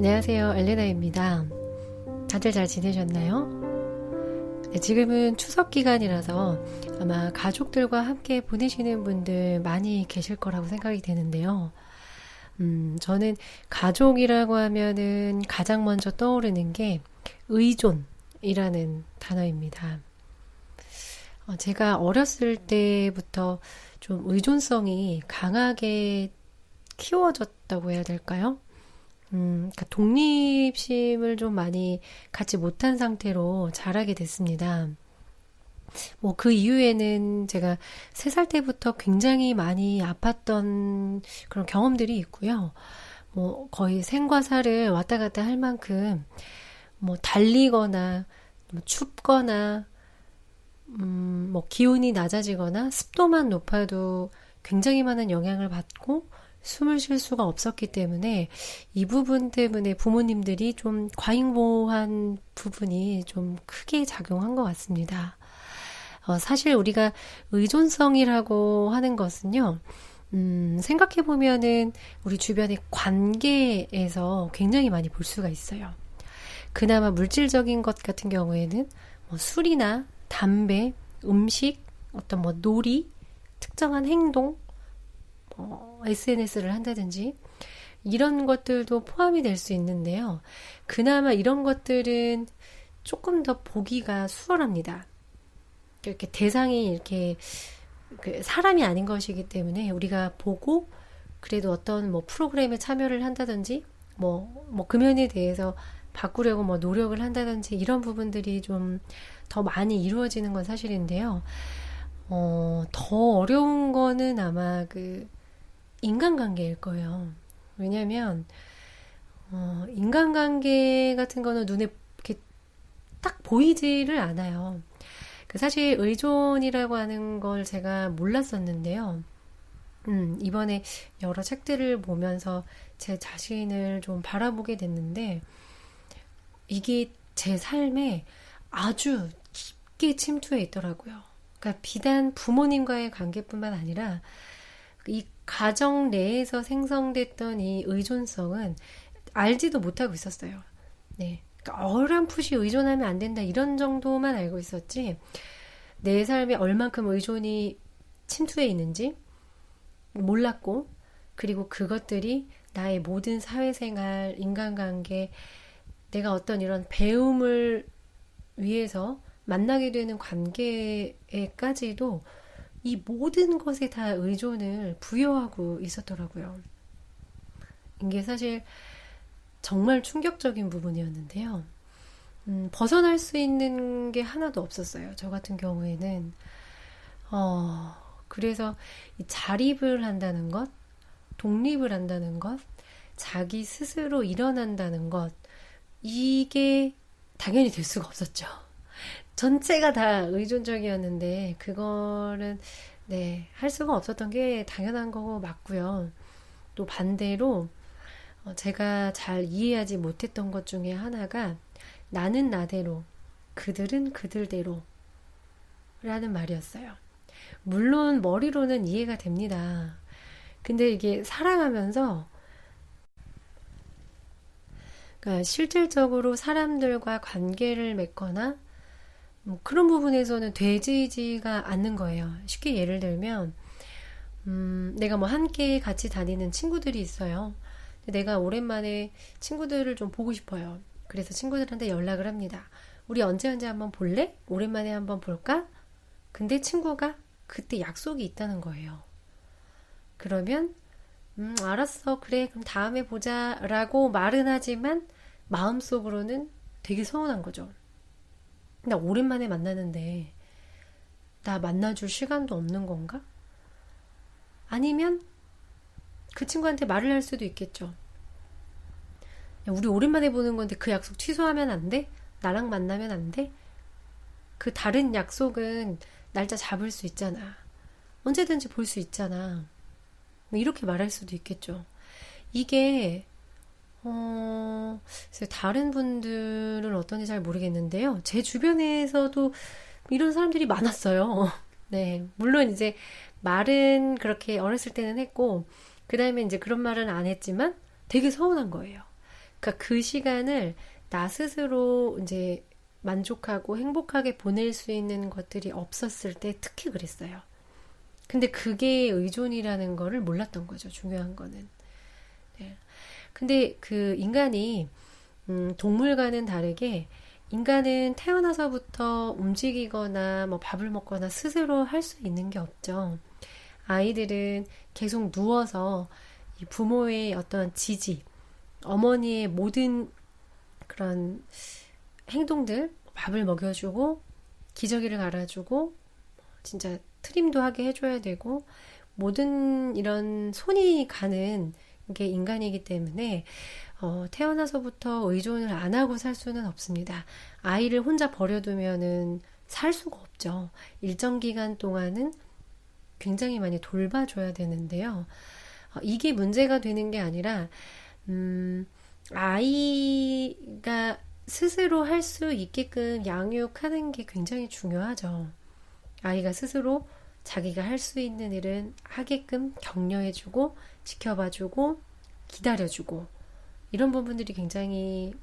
안녕하세요. 엘레나입니다. 다들 잘 지내셨나요? 네, 지금은 추석 기간이라서 아마 가족들과 함께 보내시는 분들 많이 계실 거라고 생각이 되는데요. 저는 가족이라고 하면은 가장 먼저 떠오르는 게 의존이라는 단어입니다. 제가 어렸을 때부터 좀 의존성이 강하게 키워졌다고 해야 될까요? 그러니까 독립심을 좀 많이 갖지 못한 상태로 자라게 됐습니다. 뭐 그 이후에는 제가 3살 때부터 굉장히 많이 아팠던 그런 경험들이 있고요. 뭐 거의 생과 사를 왔다 갔다 할 만큼 뭐 달리거나 뭐 춥거나 뭐 기온이 낮아지거나 습도만 높아도 굉장히 많은 영향을 받고 숨을 쉴 수가 없었기 때문에 이 부분 때문에 부모님들이 좀 과잉보호한 부분이 좀 크게 작용한 것 같습니다. 사실 우리가 의존성이라고 하는 것은요, 생각해보면은 우리 주변의 관계에서 굉장히 많이 볼 수가 있어요. 그나마 물질적인 것 같은 경우에는 뭐 술이나 담배, 음식, 어떤 뭐 놀이, 특정한 행동, SNS를 한다든지 이런 것들도 포함이 될 수 있는데요. 그나마 이런 것들은 조금 더 보기가 수월합니다. 이렇게 대상이 이렇게 그 사람이 아닌 것이기 때문에 우리가 보고 그래도 어떤 뭐 프로그램에 참여를 한다든지 뭐 금연에 대해서 바꾸려고 뭐 노력을 한다든지 이런 부분들이 좀 더 많이 이루어지는 건 사실인데요. 더 어려운 거는 아마 그 인간관계일 거예요. 왜냐면 인간관계 같은 거는 눈에 이렇게 딱 보이지를 않아요. 사실 의존이라고 하는 걸 제가 몰랐었는데요. 이번에 여러 책들을 보면서 제 자신을 좀 바라보게 됐는데 이게 제 삶에 아주 깊게 침투해 있더라고요. 그러니까 비단 부모님과의 관계뿐만 아니라 이 가정 내에서 생성됐던 이 의존성은 알지도 못하고 있었어요. 네. 그러니까 어렴풋이 의존하면 안 된다 이런 정도만 알고 있었지 내 삶에 얼만큼 의존이 침투해 있는지 몰랐고 그리고 그것들이 나의 모든 사회생활, 인간관계, 내가 어떤 이런 배움을 위해서 만나게 되는 관계에까지도 이 모든 것에 다 의존을 부여하고 있었더라고요. 이게 사실 정말 충격적인 부분이었는데요. 벗어날 수 있는 게 하나도 없었어요. 저 같은 경우에는. 그래서 이 자립을 한다는 것, 독립을 한다는 것, 자기 스스로 일어난다는 것, 이게 당연히 될 수가 없었죠. 전체가 다 의존적이었는데, 그거는, 네, 할 수가 없었던 게 당연한 거고 맞고요. 또 반대로, 제가 잘 이해하지 못했던 것 중에 하나가, 나는 나대로, 그들은 그들대로, 라는 말이었어요. 물론 머리로는 이해가 됩니다. 근데 이게 살아가면서, 그러니까 실질적으로 사람들과 관계를 맺거나 뭐 그런 부분에서는 되지가 않는 거예요. 쉽게 예를 들면 내가 뭐 함께 같이 다니는 친구들이 있어요. 근데 내가 오랜만에 친구들을 좀 보고 싶어요. 그래서 친구들한테 연락을 합니다. 우리 언제 언제 한번 볼래? 오랜만에 한번 볼까? 근데 친구가 그때 약속이 있다는 거예요. 그러면 알았어. 그래. 그럼 다음에 보자. 라고 말은 하지만 마음속으로는 되게 서운한 거죠. 나 오랜만에 만나는데 나 만나줄 시간도 없는 건가? 아니면 그 친구한테 말을 할 수도 있겠죠. 야, 우리 오랜만에 보는 건데 그 약속 취소하면 안 돼? 나랑 만나면 안 돼? 그 다른 약속은 날짜 잡을 수 있잖아. 언제든지 볼 수 있잖아. 뭐 이렇게 말할 수도 있겠죠. 이게 다른 분들은 어떤지 잘 모르겠는데요. 제 주변에서도 이런 사람들이 많았어요. 네. 물론 이제 말은 그렇게 어렸을 때는 했고, 그 다음에 이제 그런 말은 안 했지만 되게 서운한 거예요. 그러니까 그 시간을 나 스스로 이제 만족하고 행복하게 보낼 수 있는 것들이 없었을 때 특히 그랬어요. 근데 그게 의존이라는 거를 몰랐던 거죠. 중요한 거는. 네. 근데 그 인간이 동물과는 다르게 인간은 태어나서부터 움직이거나 뭐 밥을 먹거나 스스로 할 수 있는 게 없죠. 아이들은 계속 누워서 이 부모의 어떤 지지, 어머니의 모든 그런 행동들, 밥을 먹여주고, 기저귀를 갈아주고, 진짜 트림도 하게 해줘야 되고, 모든 이런 손이 가는 게 인간이기 때문에, 태어나서부터 의존을 안 하고 살 수는 없습니다. 아이를 혼자 버려두면은 살 수가 없죠. 일정 기간 동안은 굉장히 많이 돌봐줘야 되는데요. 이게 문제가 되는 게 아니라, 아이가 스스로 할 수 있게끔 양육하는 게 굉장히 중요하죠. 아이가 스스로 자기가 할 수 있는 일은 하게끔 격려해주고, 지켜봐주고, 기다려주고, 이런 부분들이 굉장히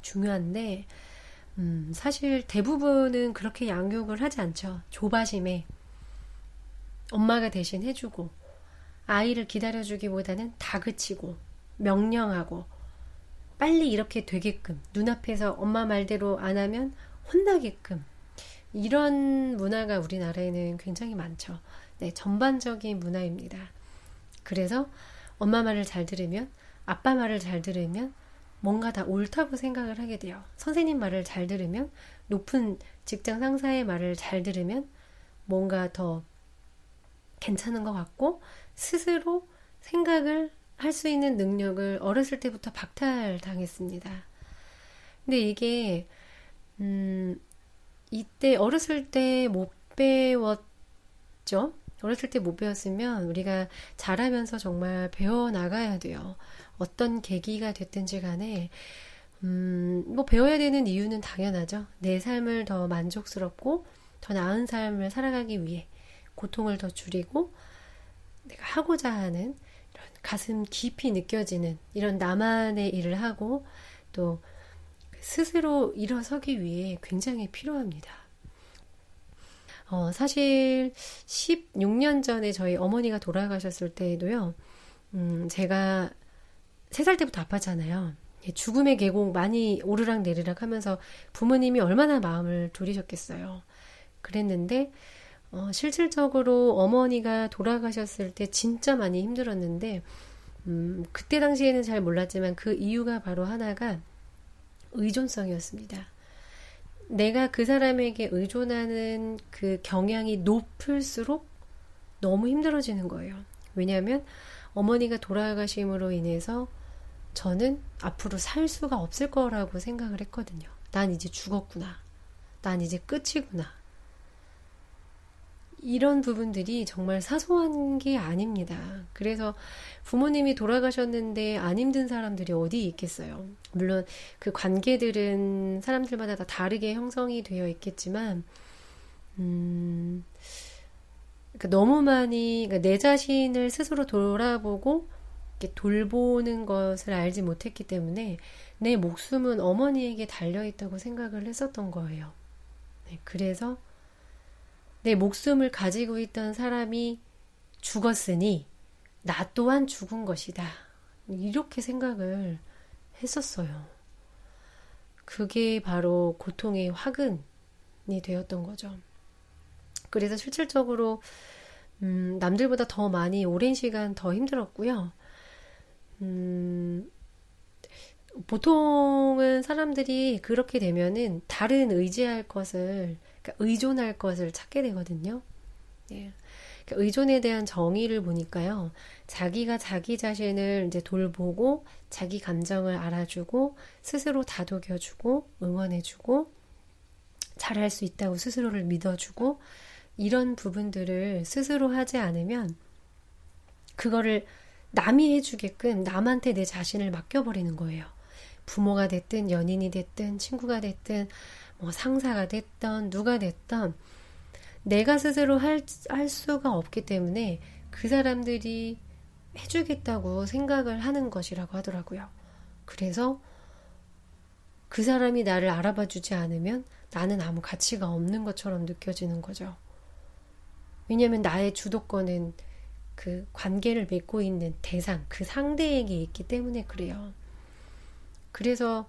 중요한데, 사실 대부분은 그렇게 양육을 하지 않죠. 조바심에 엄마가 대신 해주고, 아이를 기다려주기보다는 다그치고, 명령하고, 빨리 이렇게 되게끔, 눈앞에서 엄마 말대로 안 하면 혼나게끔, 이런 문화가 우리나라에는 굉장히 많죠. 네, 전반적인 문화입니다. 그래서 엄마 말을 잘 들으면, 아빠 말을 잘 들으면 뭔가 다 옳다고 생각을 하게 돼요. 선생님 말을 잘 들으면, 높은 직장 상사의 말을 잘 들으면 뭔가 더 괜찮은 것 같고, 스스로 생각을 할 수 있는 능력을 어렸을 때부터 박탈당했습니다. 근데 이게, 이때 어렸을 때 못 배웠죠? 어렸을 때 못 배웠으면 우리가 자라면서 정말 배워나가야 돼요. 어떤 계기가 됐든지 간에, 뭐 배워야 되는 이유는 당연하죠. 내 삶을 더 만족스럽고 더 나은 삶을 살아가기 위해 고통을 더 줄이고 내가 하고자 하는 이런 가슴 깊이 느껴지는 이런 나만의 일을 하고 또 스스로 일어서기 위해 굉장히 필요합니다. 사실 16년 전에 저희 어머니가 돌아가셨을 때에도요, 제가 3살 때부터 아팠잖아요. 죽음의 계곡 많이 오르락 내리락 하면서 부모님이 얼마나 마음을 졸이셨겠어요. 그랬는데, 실질적으로 어머니가 돌아가셨을 때 진짜 많이 힘들었는데, 그때 당시에는 잘 몰랐지만 그 이유가 바로 하나가 의존성이었습니다. 내가 그 사람에게 의존하는 그 경향이 높을수록 너무 힘들어지는 거예요. 왜냐하면 어머니가 돌아가심으로 인해서 저는 앞으로 살 수가 없을 거라고 생각을 했거든요. 난 이제 죽었구나. 난 이제 끝이구나. 이런 부분들이 정말 사소한 게 아닙니다. 그래서 부모님이 돌아가셨는데 안 힘든 사람들이 어디 있겠어요. 물론 그 관계들은 사람들마다 다 다르게 형성이 되어 있겠지만, 그러니까 너무 많이, 그러니까 내 자신을 스스로 돌아보고 이렇게 돌보는 것을 알지 못했기 때문에 내 목숨은 어머니에게 달려있다고 생각을 했었던 거예요. 네, 그래서 내 목숨을 가지고 있던 사람이 죽었으니 나 또한 죽은 것이다. 이렇게 생각을 했었어요. 그게 바로 고통의 화근이 되었던 거죠. 그래서 실질적으로 남들보다 더 많이 오랜 시간 더 힘들었고요. 보통은 사람들이 그렇게 되면은 다른 의지할 것을, 그러니까 의존할 것을 찾게 되거든요. 예. 그러니까 의존에 대한 정의를 보니까요. 자기가 자기 자신을 이제 돌보고 자기 감정을 알아주고 스스로 다독여주고 응원해주고 잘할 수 있다고 스스로를 믿어주고 이런 부분들을 스스로 하지 않으면 그거를 남이 해주게끔 남한테 내 자신을 맡겨버리는 거예요. 부모가 됐든 연인이 됐든 친구가 됐든 뭐 상사가 됐든 누가 됐든 내가 스스로 할 수가 없기 때문에 그 사람들이 해주겠다고 생각을 하는 것이라고 하더라고요. 그래서 그 사람이 나를 알아봐 주지 않으면 나는 아무 가치가 없는 것처럼 느껴지는 거죠. 왜냐면 나의 주도권은 그 관계를 맺고 있는 대상, 그 상대에게 있기 때문에 그래요. 그래서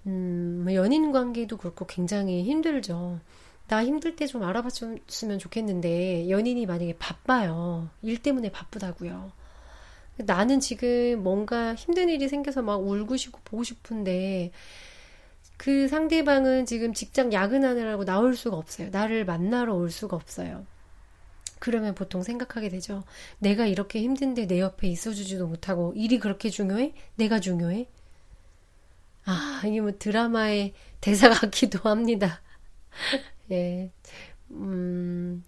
연인 관계도 그렇고 굉장히 힘들죠. 나 힘들 때 좀 알아봤으면 좋겠는데 연인이 만약에 바빠요. 일 때문에 바쁘다고요. 나는 지금 뭔가 힘든 일이 생겨서 막 울고 싶고 보고 싶은데 그 상대방은 지금 직장 야근하느라고 나올 수가 없어요. 나를 만나러 올 수가 없어요. 그러면 보통 생각하게 되죠. 내가 이렇게 힘든데 내 옆에 있어주지도 못하고 일이 그렇게 중요해? 내가 중요해? 아, 이게 뭐 드라마의 대사 같기도 합니다. 예. 음,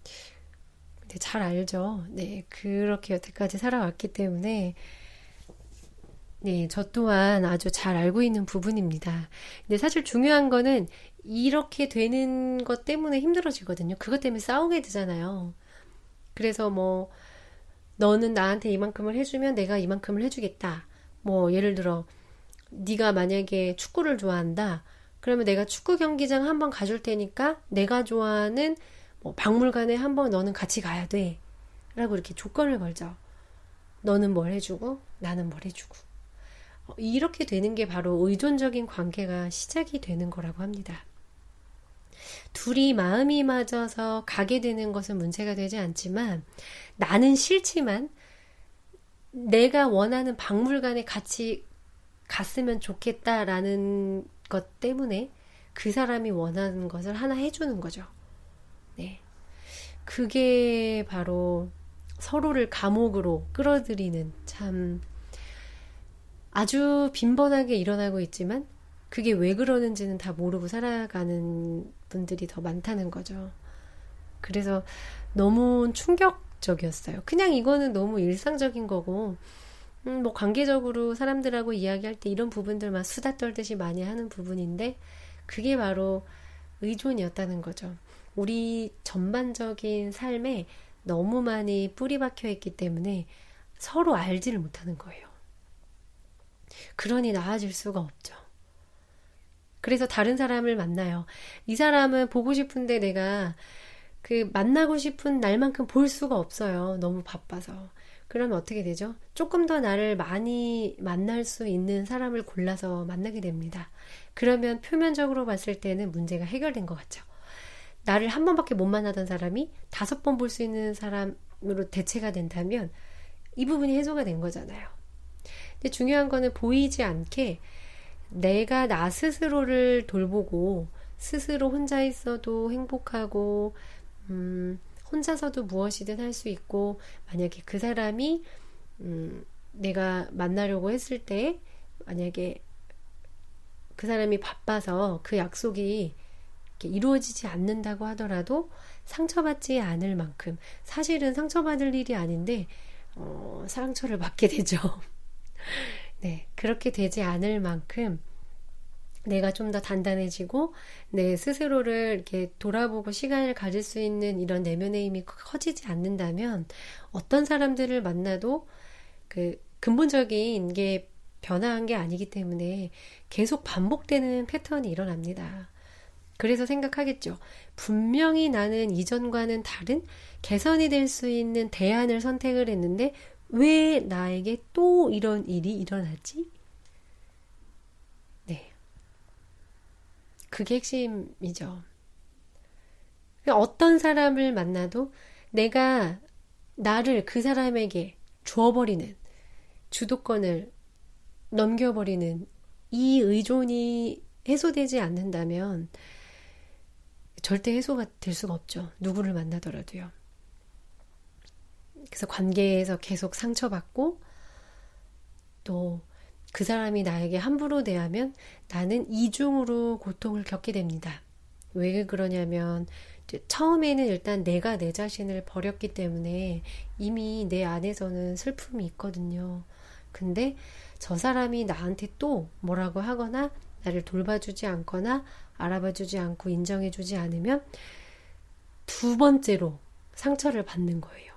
근데 잘 알죠. 네, 그렇게 여태까지 살아왔기 때문에, 네, 저 또한 아주 잘 알고 있는 부분입니다. 근데 사실 중요한 거는 이렇게 되는 것 때문에 힘들어지거든요. 그것 때문에 싸우게 되잖아요. 그래서 뭐, 너는 나한테 이만큼을 해주면 내가 이만큼을 해주겠다. 뭐, 예를 들어, 네가 만약에 축구를 좋아한다. 그러면 내가 축구 경기장 한번 가줄 테니까 내가 좋아하는 뭐 박물관에 한번 너는 같이 가야 돼. 라고 이렇게 조건을 걸죠. 너는 뭘 해주고 나는 뭘 해주고. 이렇게 되는 게 바로 의존적인 관계가 시작이 되는 거라고 합니다. 둘이 마음이 맞아서 가게 되는 것은 문제가 되지 않지만 나는 싫지만 내가 원하는 박물관에 같이 갔으면 좋겠다라는 것 때문에 그 사람이 원하는 것을 하나 해주는 거죠. 네. 그게 바로 서로를 감옥으로 끌어들이는 참 아주 빈번하게 일어나고 있지만 그게 왜 그러는지는 다 모르고 살아가는 분들이 더 많다는 거죠. 그래서 너무 충격적이었어요. 그냥 이거는 너무 일상적인 거고 뭐 관계적으로 사람들하고 이야기할 때 이런 부분들만 수다 떨듯이 많이 하는 부분인데 그게 바로 의존이었다는 거죠. 우리 전반적인 삶에 너무 많이 뿌리 박혀 있기 때문에 서로 알지를 못하는 거예요. 그러니 나아질 수가 없죠. 그래서 다른 사람을 만나요. 이 사람은 보고 싶은데 내가 그 만나고 싶은 날만큼 볼 수가 없어요. 너무 바빠서. 그러면 어떻게 되죠? 조금 더 나를 많이 만날 수 있는 사람을 골라서 만나게 됩니다. 그러면 표면적으로 봤을 때는 문제가 해결된 것 같죠. 나를 한 번밖에 못 만나던 사람이 5번 볼 수 있는 사람으로 대체가 된다면 이 부분이 해소가 된 거잖아요. 근데 중요한 거는 보이지 않게 내가 나 스스로를 돌보고 스스로 혼자 있어도 행복하고 혼자서도 무엇이든 할 수 있고 만약에 그 사람이 내가 만나려고 했을 때 만약에 그 사람이 바빠서 그 약속이 이루어지지 않는다고 하더라도 상처받지 않을 만큼 사실은 상처받을 일이 아닌데 상처를 받게 되죠. 네, 그렇게 되지 않을 만큼 내가 좀 더 단단해지고 내 스스로를 이렇게 돌아보고 시간을 가질 수 있는 이런 내면의 힘이 커지지 않는다면 어떤 사람들을 만나도 그 근본적인 게 변화한 게 아니기 때문에 계속 반복되는 패턴이 일어납니다. 그래서 생각하겠죠. 분명히 나는 이전과는 다른 개선이 될 수 있는 대안을 선택을 했는데 왜 나에게 또 이런 일이 일어나지? 네. 그게 핵심이죠. 어떤 사람을 만나도 내가 나를 그 사람에게 주어버리는 주도권을 넘겨버리는 이 의존이 해소되지 않는다면 절대 해소가 될 수가 없죠. 누구를 만나더라도요. 그래서 관계에서 계속 상처받고 또 그 사람이 나에게 함부로 대하면 나는 이중으로 고통을 겪게 됩니다. 왜 그러냐면 처음에는 일단 내가 내 자신을 버렸기 때문에 이미 내 안에서는 슬픔이 있거든요. 근데 저 사람이 나한테 또 뭐라고 하거나 나를 돌봐주지 않거나 알아봐주지 않고 인정해주지 않으면 두 번째로 상처를 받는 거예요.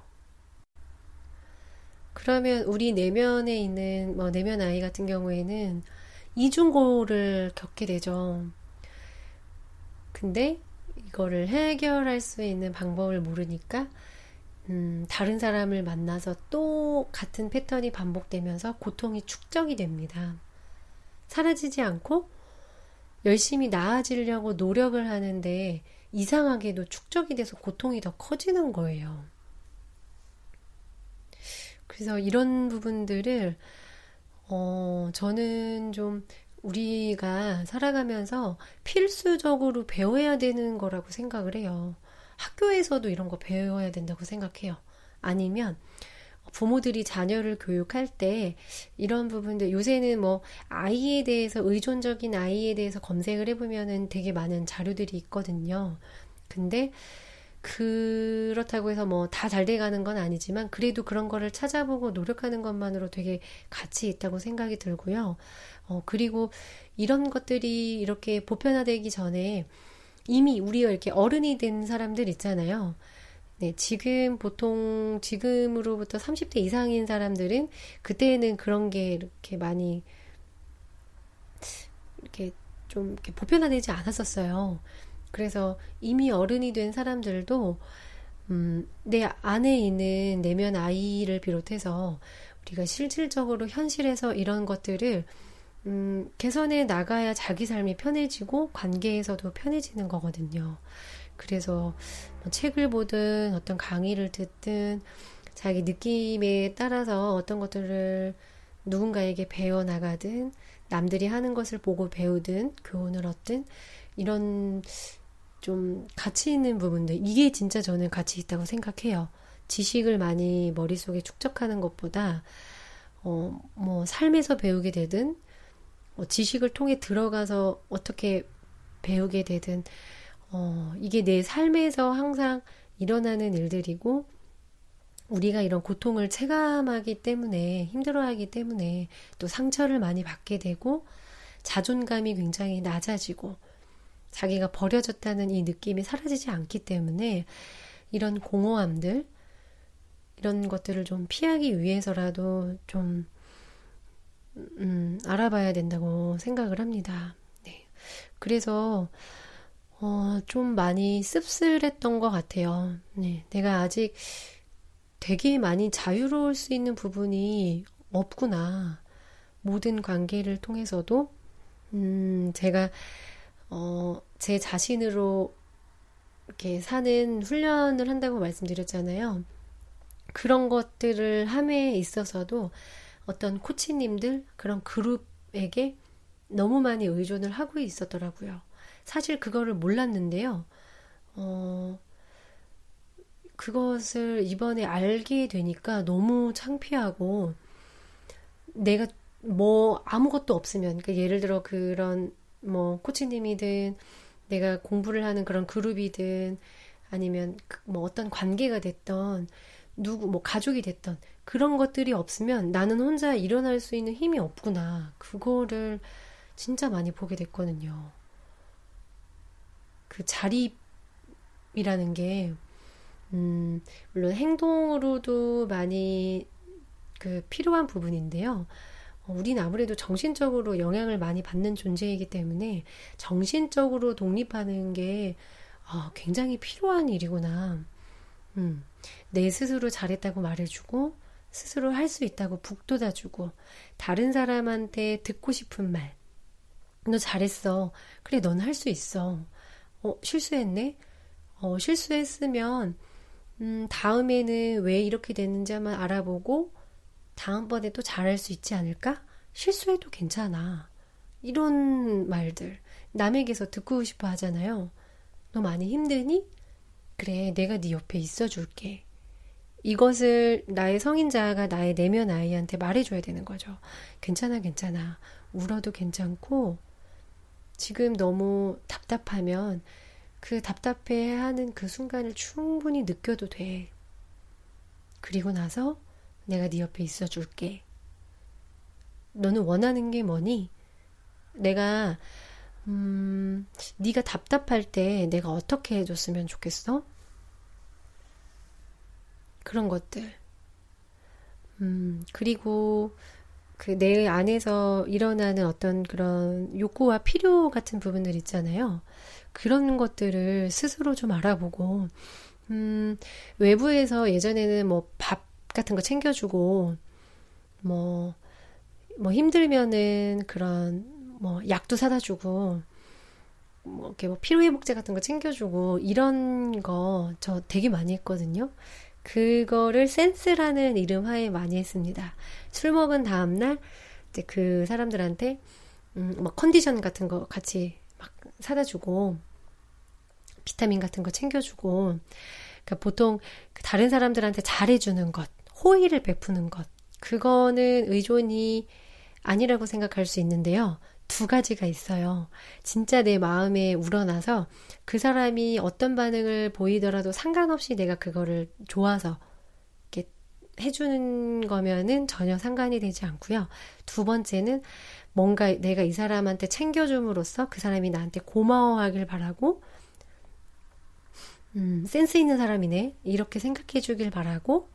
그러면 우리 내면에 있는 뭐 내면 아이 같은 경우에는 이중고를 겪게 되죠. 근데 이거를 해결할 수 있는 방법을 모르니까 다른 사람을 만나서 또 같은 패턴이 반복되면서 고통이 축적이 됩니다. 사라지지 않고 열심히 나아지려고 노력을 하는데 이상하게도 축적이 돼서 고통이 더 커지는 거예요. 그래서 이런 부분들을 저는 좀 우리가 살아가면서 필수적으로 배워야 되는 거라고 생각을 해요. 학교에서도 이런 거 배워야 된다고 생각해요. 아니면 부모들이 자녀를 교육할 때 이런 부분들 요새는 뭐 아이에 대해서 의존적인 아이에 대해서 검색을 해보면은 되게 많은 자료들이 있거든요. 근데 그렇다고 해서 뭐 다 잘 돼가는 건 아니지만 그래도 그런 거를 찾아보고 노력하는 것만으로 되게 가치 있다고 생각이 들고요. 그리고 이런 것들이 이렇게 보편화되기 전에 이미 우리가 이렇게 어른이 된 사람들 있잖아요. 네, 지금 보통 지금으로부터 30대 이상인 사람들은 그때는 그런 게 이렇게 많이 이렇게 좀 이렇게 보편화되지 않았었어요. 그래서 이미 어른이 된 사람들도 내 안에 있는 내면 아이를 비롯해서 우리가 실질적으로 현실에서 이런 것들을 개선해 나가야 자기 삶이 편해지고 관계에서도 편해지는 거거든요. 그래서 뭐 책을 보든 어떤 강의를 듣든 자기 느낌에 따라서 어떤 것들을 누군가에게 배워 나가든 남들이 하는 것을 보고 배우든 교훈을 얻든 이런 좀 가치 있는 부분들 이게 진짜 저는 가치 있다고 생각해요. 지식을 많이 머릿속에 축적하는 것보다 뭐 삶에서 배우게 되든 지식을 통해 들어가서 어떻게 배우게 되든 이게 내 삶에서 항상 일어나는 일들이고 우리가 이런 고통을 체감하기 때문에 힘들어하기 때문에 또 상처를 많이 받게 되고 자존감이 굉장히 낮아지고 자기가 버려졌다는 이 느낌이 사라지지 않기 때문에 이런 공허함들 이런 것들을 좀 피하기 위해서라도 좀 알아봐야 된다고 생각을 합니다. 네. 그래서 좀 많이 씁쓸했던 것 같아요. 네. 내가 아직 되게 많이 자유로울 수 있는 부분이 없구나. 모든 관계를 통해서도 제가 제 자신으로 이렇게 사는 훈련을 한다고 말씀드렸잖아요. 그런 것들을 함에 있어서도 어떤 코치님들, 그런 그룹에게 너무 많이 의존을 하고 있었더라고요. 사실 그거를 몰랐는데요. 그것을 이번에 알게 되니까 너무 창피하고 내가 뭐 아무것도 없으면, 그러니까 예를 들어 그런 뭐 코치님이든 내가 공부를 하는 그런 그룹이든 아니면 뭐 어떤 관계가 됐던 누구 뭐 가족이 됐던 그런 것들이 없으면 나는 혼자 일어날 수 있는 힘이 없구나. 그거를 진짜 많이 보게 됐거든요. 그 자립이라는 게 물론 행동으로도 많이 그 필요한 부분인데요. 우린 아무래도 정신적으로 영향을 많이 받는 존재이기 때문에 정신적으로 독립하는 게 굉장히 필요한 일이구나. 내 스스로 잘했다고 말해주고 스스로 할 수 있다고 북돋아주고 다른 사람한테 듣고 싶은 말. 너 잘했어. 그래, 넌 할 수 있어. 실수했네? 실수했으면 다음에는 왜 이렇게 됐는지 한번 알아보고 다음번에 또 잘할 수 있지 않을까? 실수해도 괜찮아. 이런 말들 남에게서 듣고 싶어 하잖아요. 너 많이 힘드니? 그래, 내가 네 옆에 있어 줄게. 이것을 나의 성인자가 나의 내면 아이한테 말해줘야 되는 거죠. 괜찮아, 괜찮아. 울어도 괜찮고 지금 너무 답답하면 그 답답해하는 그 순간을 충분히 느껴도 돼. 그리고 나서 내가 네 옆에 있어 줄게. 너는 원하는 게 뭐니? 내가 네가 답답할 때 내가 어떻게 해줬으면 좋겠어? 그런 것들. 그리고 그 내 안에서 일어나는 어떤 그런 욕구와 필요 같은 부분들 있잖아요. 그런 것들을 스스로 좀 알아보고, 음, 외부에서 예전에는 뭐 밥 같은 거 챙겨주고, 뭐, 뭐 힘들면은 그런 뭐 약도 사다 주고, 뭐 이렇게 뭐 피로회복제 같은 거 챙겨주고, 이런 거 저 되게 많이 했거든요. 그거를 센스라는 이름 하에 많이 했습니다. 술 먹은 다음날 이제 그 사람들한테 뭐 컨디션 같은 거 같이 막 사다 주고, 비타민 같은 거 챙겨주고, 그러니까 보통 다른 사람들한테 잘해주는 것, 호의를 베푸는 것, 그거는 의존이 아니라고 생각할 수 있는데요. 두 가지가 있어요. 진짜 내 마음에 우러나서 그 사람이 어떤 반응을 보이더라도 상관없이 내가 그거를 좋아서 이렇게 해주는 거면은 전혀 상관이 되지 않고요. 두 번째는 뭔가 내가 이 사람한테 챙겨줌으로써 그 사람이 나한테 고마워하길 바라고, 센스 있는 사람이네. 이렇게 생각해 주길 바라고,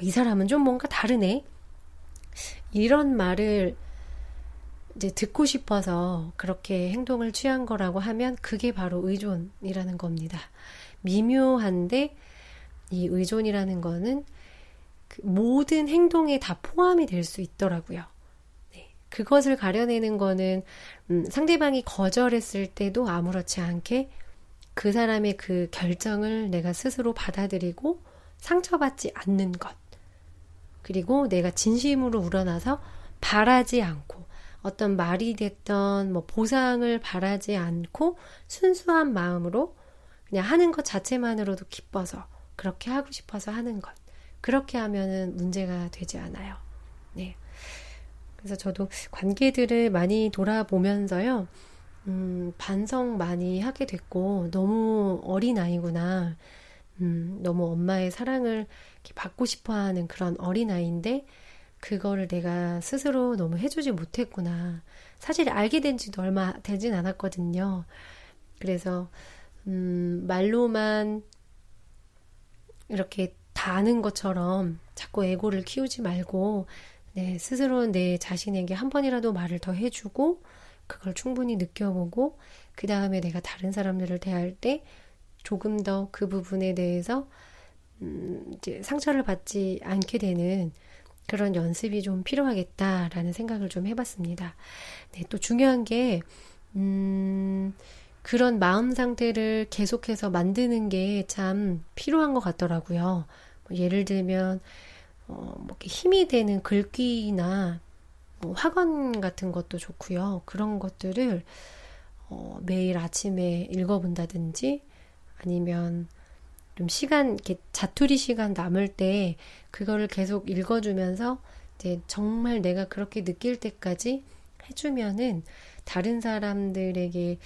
이 사람은 좀 뭔가 다르네. 이런 말을 이제 듣고 싶어서 그렇게 행동을 취한 거라고 하면 그게 바로 의존이라는 겁니다. 미묘한데 이 의존이라는 거는 그 모든 행동에 다 포함이 될 수 있더라고요. 네. 그것을 가려내는 거는 상대방이 거절했을 때도 아무렇지 않게 그 사람의 그 결정을 내가 스스로 받아들이고 상처받지 않는 것. 그리고 내가 진심으로 우러나서 바라지 않고 어떤 말이 됐던 뭐 보상을 바라지 않고 순수한 마음으로 그냥 하는 것 자체만으로도 기뻐서 그렇게 하고 싶어서 하는 것. 그렇게 하면은 문제가 되지 않아요. 네. 그래서 저도 관계들을 많이 돌아보면서요. 반성 많이 하게 됐고, 너무 어린아이구나. 너무 엄마의 사랑을 이렇게 받고 싶어 하는 그런 어린아이인데, 그거를 내가 스스로 너무 해주지 못했구나. 사실 알게 된 지도 얼마 되진 않았거든요. 그래서, 말로만 이렇게 다 아는 것처럼 자꾸 에고를 키우지 말고, 네, 스스로 내 자신에게 한 번이라도 말을 더 해주고, 그걸 충분히 느껴보고, 그 다음에 내가 다른 사람들을 대할 때 조금 더 그 부분에 대해서, 이제 상처를 받지 않게 되는 그런 연습이 좀 필요하겠다라는 생각을 좀 해봤습니다. 네, 또 중요한 게, 그런 마음 상태를 계속해서 만드는 게 참 필요한 것 같더라고요. 뭐 예를 들면, 뭐 이렇게 힘이 되는 글귀나 뭐 학원 같은 것도 좋고요. 그런 것들을 매일 아침에 읽어본다든지 아니면 좀 시간, 이렇게 자투리 시간 남을 때 그거를 계속 읽어주면서 이제 정말 내가 그렇게 느낄 때까지 해주면은 다른 사람들에게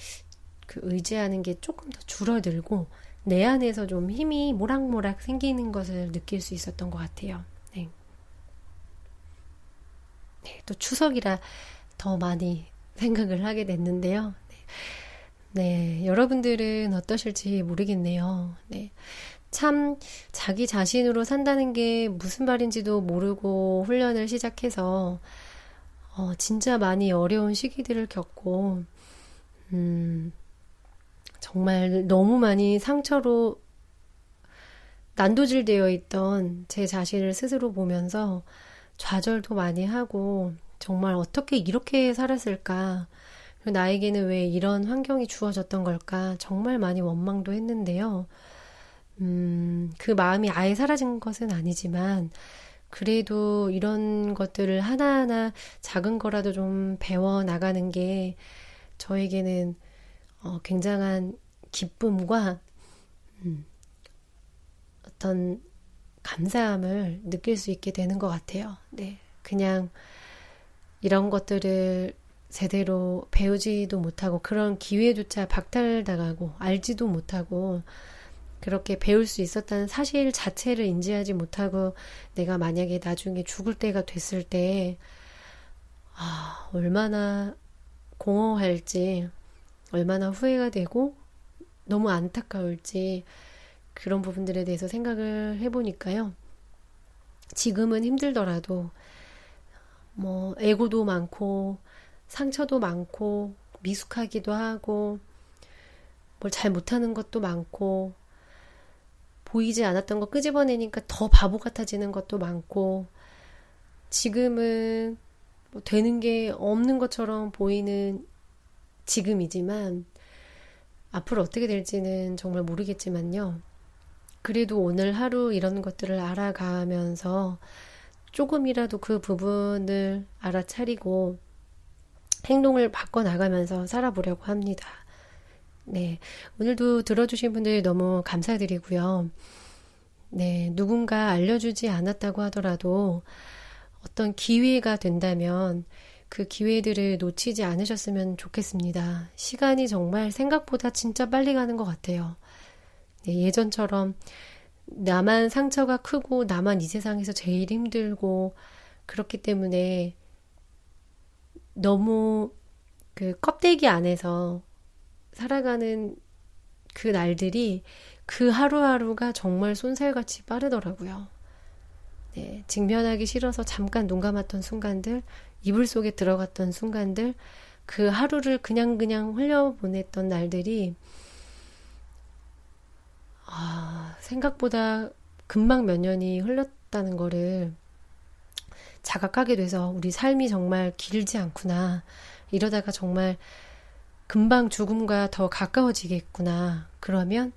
그 의지하는 게 조금 더 줄어들고 내 안에서 좀 힘이 모락모락 생기는 것을 느낄 수 있었던 것 같아요. 네. 네, 또 추석이라 더 많이 생각을 하게 됐는데요. 네, 여러분들은 어떠실지 모르겠네요. 네. 참, 자기 자신으로 산다는 게 무슨 말인지도 모르고 훈련을 시작해서, 진짜 많이 어려운 시기들을 겪고, 음, 정말 너무 많이 상처로 난도질되어 있던 제 자신을 스스로 보면서 좌절도 많이 하고, 정말 어떻게 이렇게 살았을까? 나에게는 왜 이런 환경이 주어졌던 걸까? 정말 많이 원망도 했는데요. 그 마음이 아예 사라진 것은 아니지만, 그래도 이런 것들을 하나하나 작은 거라도 좀 배워 나가는 게 저에게는 굉장한 기쁨과 어떤 감사함을 느낄 수 있게 되는 것 같아요. 네. 그냥 이런 것들을 제대로 배우지도 못하고 그런 기회조차 박탈당하고 알지도 못하고 그렇게 배울 수 있었다는 사실 자체를 인지하지 못하고 내가 만약에 나중에 죽을 때가 됐을 때 얼마나 공허할지 얼마나 후회가 되고 너무 안타까울지 그런 부분들에 대해서 생각을 해보니까요. 지금은 힘들더라도 뭐 애고도 많고 상처도 많고 미숙하기도 하고 뭘 잘 못하는 것도 많고 보이지 않았던 거 끄집어내니까 더 바보 같아지는 것도 많고 지금은 뭐 되는 게 없는 것처럼 보이는 지금이지만 앞으로 어떻게 될지는 정말 모르겠지만요. 그래도 오늘 하루 이런 것들을 알아가면서 조금이라도 그 부분을 알아차리고 행동을 바꿔나가면서 살아보려고 합니다. 네. 오늘도 들어주신 분들 너무 감사드리고요. 네. 누군가 알려주지 않았다고 하더라도 어떤 기회가 된다면 그 기회들을 놓치지 않으셨으면 좋겠습니다. 시간이 정말 생각보다 진짜 빨리 가는 것 같아요. 네, 예전처럼 나만 상처가 크고 나만 이 세상에서 제일 힘들고 그렇기 때문에 너무 그 껍데기 안에서 살아가는 그 날들이 그 하루하루가 정말 쏜살같이 빠르더라고요. 네, 직면하기 싫어서 잠깐 눈 감았던 순간들, 이불 속에 들어갔던 순간들, 그 하루를 그냥 흘려보냈던 날들이 생각보다 금방 몇 년이 흘렀다는 거를 자각하게 돼서 우리 삶이 정말 길지 않구나. 이러다가 정말 금방 죽음과 더 가까워지겠구나. 그러면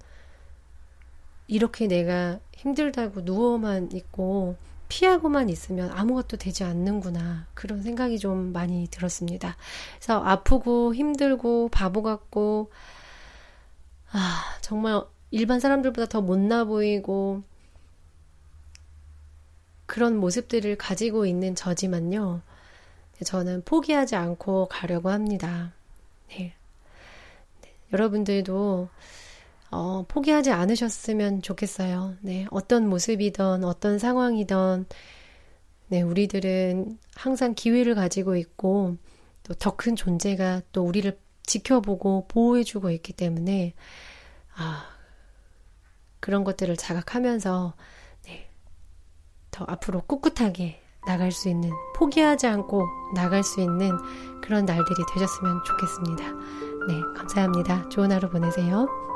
이렇게 내가 힘들다고 누워만 있고 피하고만 있으면 아무것도 되지 않는구나. 그런 생각이 좀 많이 들었습니다. 그래서 아프고 힘들고 바보 같고 정말 일반 사람들보다 더 못나 보이고 그런 모습들을 가지고 있는 저지만요. 저는 포기하지 않고 가려고 합니다. 네. 여러분들도 포기하지 않으셨으면 좋겠어요. 네. 어떤 모습이든 어떤 상황이든 네, 우리들은 항상 기회를 가지고 있고 또 더 큰 존재가 또 우리를 지켜보고 보호해주고 있기 때문에 그런 것들을 자각하면서 네, 더 앞으로 꿋꿋하게 나갈 수 있는, 포기하지 않고 나갈 수 있는 그런 날들이 되셨으면 좋겠습니다. 네, 감사합니다. 좋은 하루 보내세요.